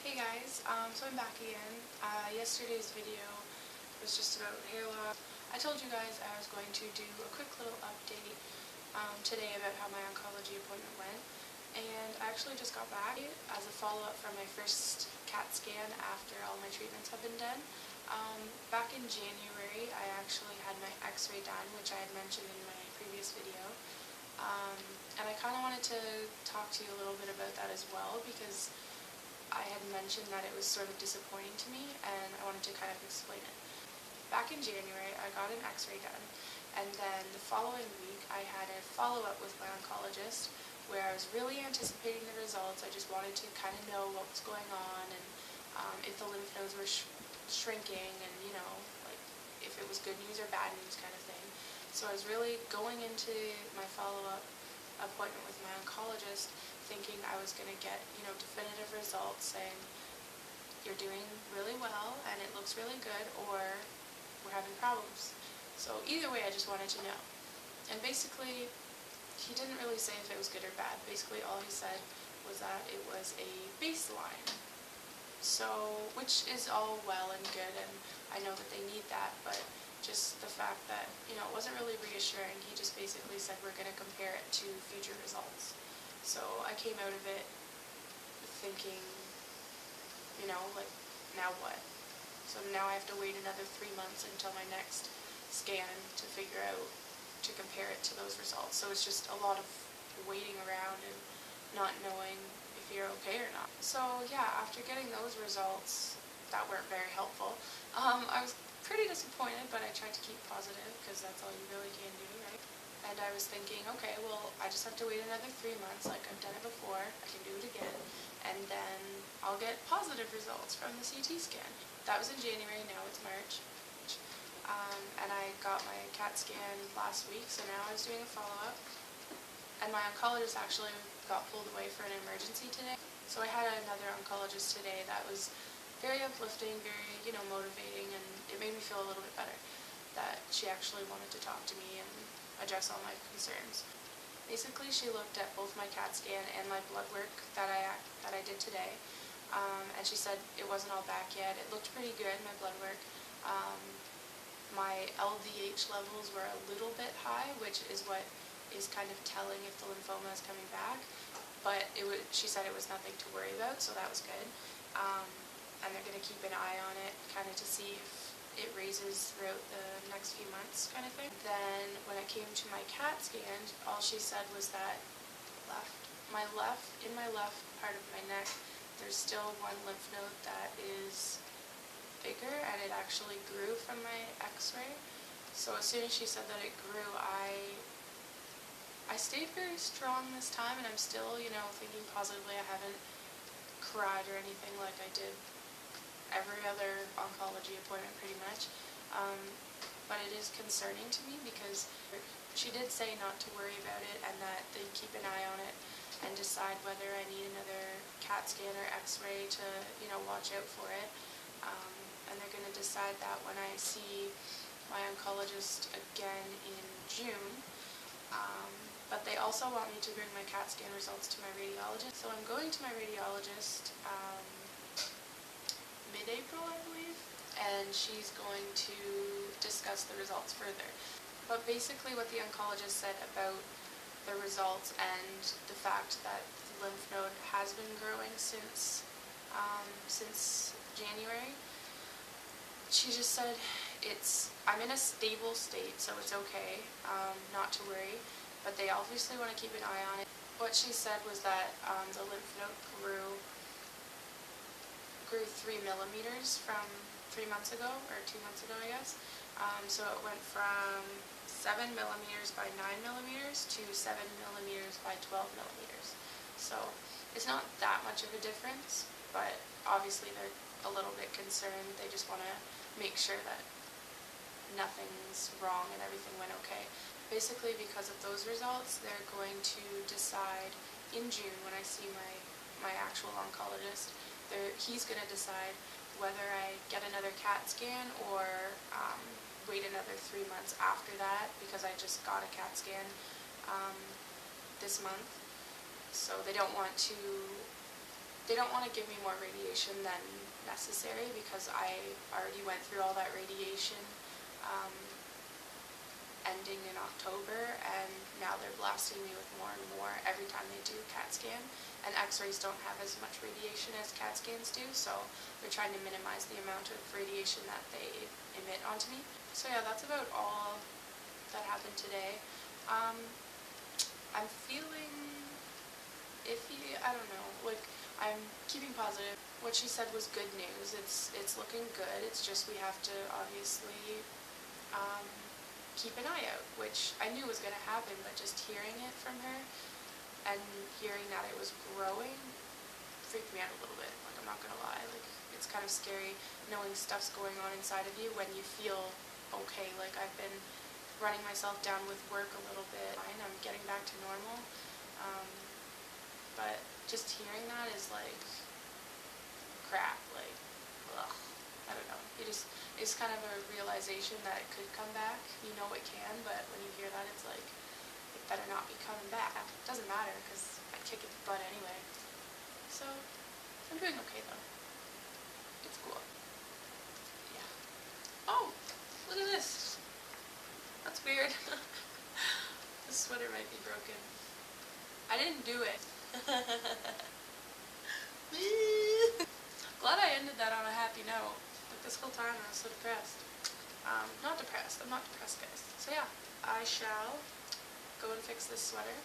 Hey guys, so I'm back again. Yesterday's video was just about hair loss. I told you guys I was going to do a quick little update today about how my oncology appointment went, and I actually just got back as a follow-up from my first CAT scan after all my treatments have been done. Back in January, I actually had my x-ray done, which I had mentioned in my previous video, and I kind of wanted to talk to you a little bit about that as well, because I had mentioned that it was sort of disappointing to me, and I wanted to kind of explain it. Back in January, I got an x-ray done, and then the following week, I had a follow-up with my oncologist where I was really anticipating the results. I just wanted to kind of know what was going on, and if the lymph nodes were shrinking, and like if it was good news or bad news kind of thing. So I was really going into my follow-up appointment with my oncologist thinking I was going to get, definitive results saying you're doing really well and it looks really good, or we're having problems. So either way, I just wanted to know. And basically, he didn't really say if it was good or bad. Basically, all he said was that it was a baseline. So, which is all well and good, and I know that they need that, but just the fact that, it wasn't really reassuring. He just basically said we're going to compare it to future results. So I came out of it thinking, like, now what? So now I have to wait another 3 months until my next scan to figure out, to compare it to those results. So it's just a lot of waiting around and not knowing if you're okay or not. So yeah, after getting those results that weren't very helpful, I was pretty disappointed, but I tried to keep positive because that's all you really can do, right? And I was thinking, okay, well, I just have to wait another 3 months like I've done it before. I can do it again, and then I'll get positive results from the CT scan. That was in January, now it's March. And I got my CAT scan last week, so now I was doing a follow-up. And my oncologist actually got pulled away for an emergency today. So I had another oncologist today that was very uplifting, very, motivating, and it made me feel a little bit better that she actually wanted to talk to me and address all my concerns. Basically, she looked at both my CAT scan and my blood work that I did today, and she said it wasn't all back yet. It looked pretty good, my blood work. My LDH levels were a little bit high, which is what is kind of telling if the lymphoma is coming back, but she said it was nothing to worry about, so that was good. And they're going to keep an eye on it, kind of to see if it raises throughout the next few months, kind of thing. Then when it came to my CAT scan, all she said was that in my left part of my neck, there's still one lymph node that is bigger, and it actually grew from my x-ray. So as soon as she said that it grew, I stayed very strong this time, and I'm still, thinking positively. I haven't cried or anything like I did every other oncology appointment pretty much, but it is concerning to me because she did say not to worry about it and that they'd keep an eye on it and decide whether I need another CAT scan or x-ray to, watch out for it, and they're going to decide that when I see my oncologist again in June, but they also want me to bring my CAT scan results to my radiologist. So I'm going to my radiologist mid-April, I believe, and she's going to discuss the results further. But basically what the oncologist said about the results and the fact that the lymph node has been growing since January, she just said I'm in a stable state, so it's okay, not to worry, but they obviously want to keep an eye on it. What she said was that the lymph node grew 3 millimeters from 3 months ago, or 2 months ago, I guess. So it went from 7 millimeters by 9 millimeters to 7 millimeters by 12 millimeters. So it's not that much of a difference, but obviously they're a little bit concerned. They just want to make sure that nothing's wrong and everything went okay. Basically, because of those results, they're going to decide in June when I see my actual oncologist. He's going to decide whether I get another CAT scan or wait another 3 months after that, because I just got a CAT scan this month. So they don't want to they don't want to give me more radiation than necessary because I already went through all that radiation ending in October, and now they're blasting me with more and more every time they do CAT scan, and x-rays don't have as much radiation as CAT scans do, so they're trying to minimize the amount of radiation that they emit onto me. So yeah, that's about all that happened today. I'm feeling iffy, I don't know, like, I'm keeping positive. What she said was good news. It's looking good. It's just we have to obviously keep an eye out, which I knew was going to happen, but just hearing it from her and hearing that it was growing freaked me out a little bit. Like, I'm not going to lie. Like, it's kind of scary knowing stuff's going on inside of you when you feel okay. Like, I've been running myself down with work a little bit. I'm getting back to normal. But just hearing that is like crap. Like, ugh. I don't know. It's kind of a realization that it could come back. You know it can, but when you hear that, it's like, it better not be coming back. It doesn't matter, because I kick its butt anyway. So, I'm doing okay, though. It's cool. Yeah. Oh! Look at this! That's weird. The sweater might be broken. I didn't do it. Glad I ended that on a happy note. Like, this whole time I was so depressed. Not depressed. I'm not depressed, guys. So yeah, I shall go and fix this sweater.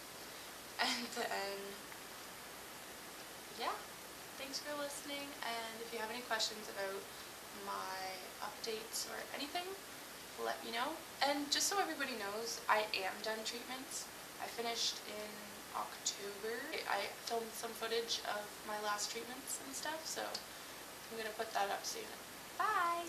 And then, yeah. Thanks for listening, and if you have any questions about my updates or anything, let me know. And just so everybody knows, I am done treatments. I finished in October. I filmed some footage of my last treatments and stuff, so I'm gonna put that up soon. Bye!